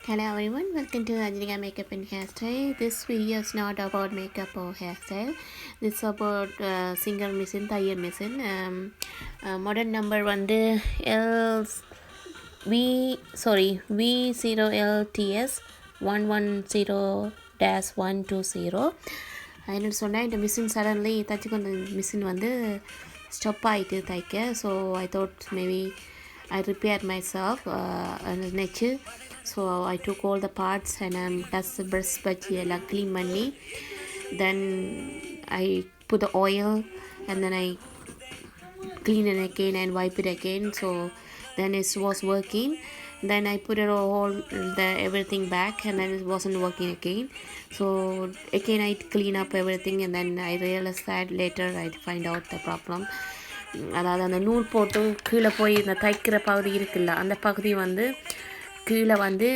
Hello everyone, welcome to Anjanika Makeup and Hairstyle. This video is not about makeup or hairstyle. This is about single machine, தையல் machine. Model number வந்து V0LTS 110-120. என்னென்னு சொன்னால் இந்த machine suddenly தச்சு கொண்ட machine வந்து stop ஆகிட்டு தைக்க. So I thought maybe I repaired myself நெச்சு. So I took all the parts and dust brush பச்சி எல்லாம் clean பண்ணி then I put the oil and then I clean it again and wipe it again. So then it was working. Then I put it all everything back and then it wasn't working again. So again I clean up everything and then I realized that later I find out the problem. அதாவது அந்த நூல் போட்டு கீழே போய் இந்த தைக்கிற பகுதி இருக்குல்ல, அந்த பகுதி வந்து கீழே வந்து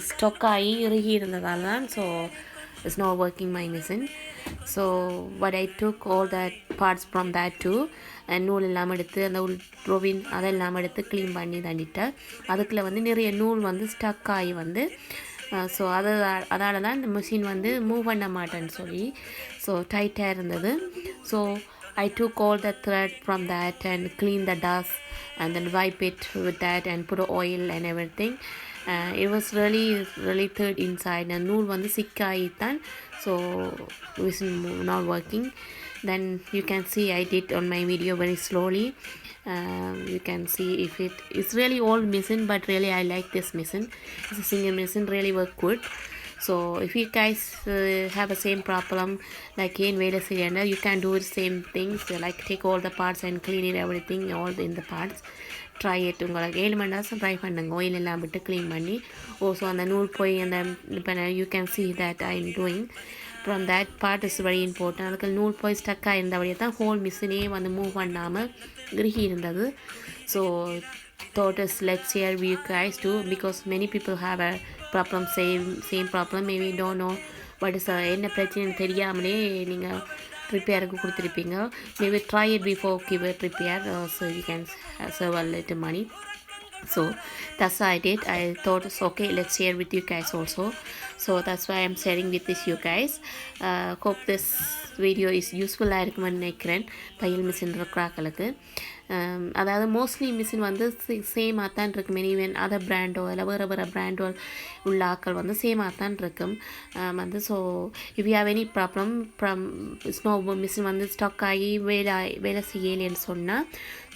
ஸ்டொக் ஆகி இறுகி இருந்ததால் தான். So it's not working my machine. So what I took all that parts from that too, நூல் இல்லாமல் எடுத்து அந்த ரோவின் அதெல்லாம் எடுத்து க்ளீன் பண்ணி தண்டிட்டேன். அதுக்குள்ளே வந்து நிறைய நூல் வந்து ஸ்டக் ஆகி வந்து ஸோ அதால் தான் இந்த மிஷின் வந்து மூவ் பண்ண மாட்டேன்னு சொல்லி ஸோ டைட்டாக இருந்தது. So I took all the thread from that and clean the dust and then wipe it with that and put oil and everything. It was really thick inside and நூல் வந்து சிக்காயித்தான். So it was not working. Then you can see I did on my video very slowly. You can see if it's really old machine, but really I like this machine. It's a single machine, really work good. So if you guys have the same problem like in Veda cylinder, you can do the same things, like take all the parts and clean it everything all in the parts. Try it. உங்களுக்கு 7 மணி நேரம் try பண்ணுங்க, oil எல்லாம் விட்டு clean பண்ணி. So அந்த நூல் போய் அந்த இப்போ you can see that I am doing from that part is very important. அதுக்கு நூல் போய் ஸ்டக்காக இருந்தபடியே தான் ஹோல் மிஷினே வந்து மூவ் பண்ணாமல் இறுகி இருந்தது. So thought is let's share with you guys too, because many people have a problem, same problem, maybe don't know what is என்ன பிரச்சனைன்னு தெரியாமலே நீங்கள் ரிப்பேருக்கு கொடுத்துருப்பீங்க. maybe try it before give it repair, so you can save a little money. So that's what I did. I thought it's okay, let's share with you guys also. So that's why I'm sharing with this you guys. Hope this video is useful இருக்கும்னு நினைக்கிறேன் தையல் machine இருக்கிறாக்களுக்கு. அதாவது mostly machine வந்து சேமாக தான் இருக்கும். மெனிவன் other Brando இல்லை வேறு பிராண்டோ உள்ள ஆக்கள் வந்து சேமாக தான் இருக்கும் வந்து. So if you have any problem snow machine வந்து ஸ்டாக் ஆகி வேலை செய்யலைன்னு சொன்னால்,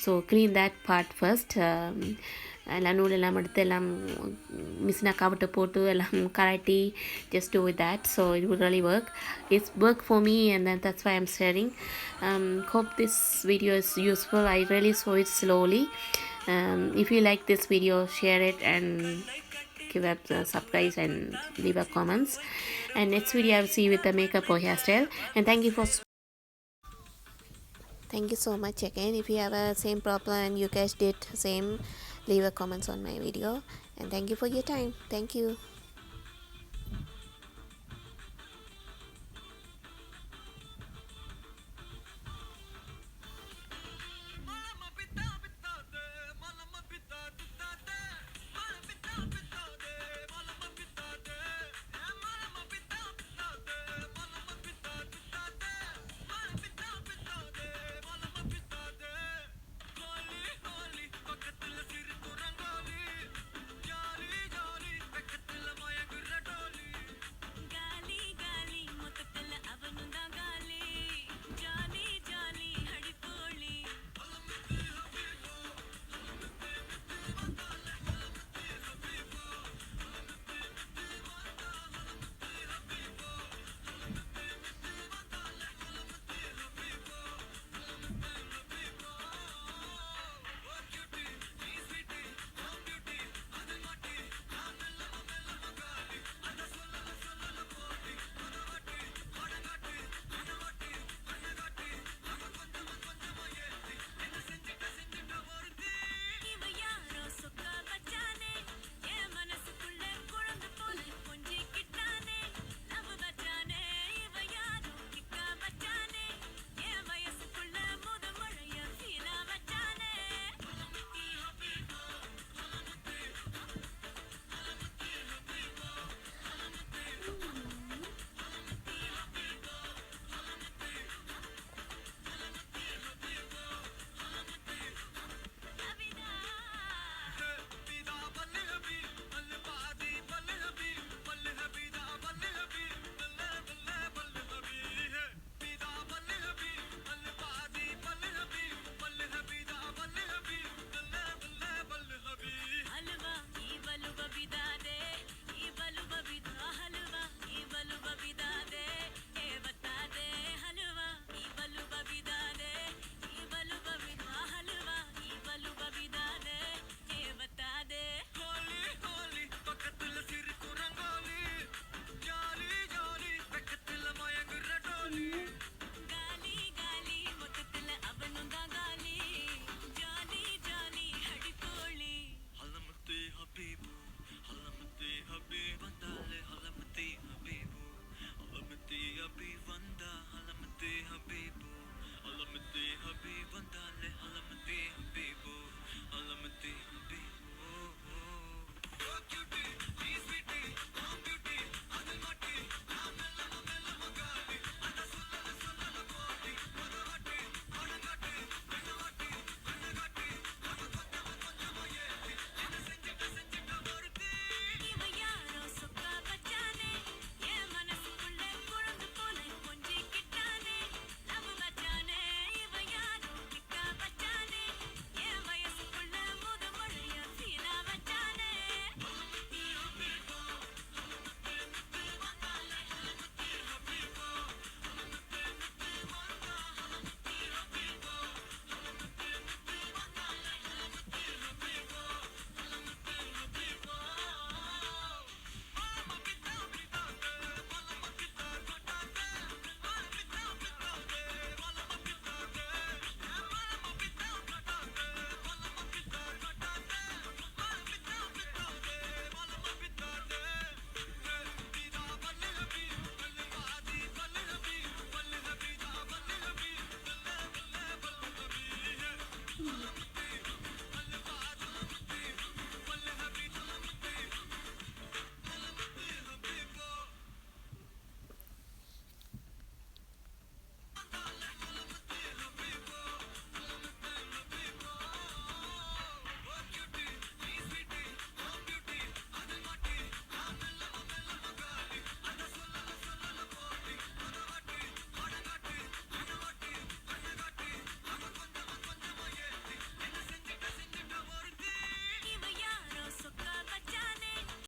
so clean that part first. எல்லாம் நூல் எல்லாம் எடுத்து எல்லாம் மிஷினாக கவிட்டு போட்டு எல்லாம் karate just do with that. So it would really work. It's work for me and then that's why I'm sharing. Hope this video is useful. I really saw it slowly. If you like this video, share it and give up the subscribe and leave a comments. And next video I will see you with the makeup or hairstyle. And thank you so much again. If you have a same problem and you guys did same, leave a comments on my video. And thank you for your time. Thank you.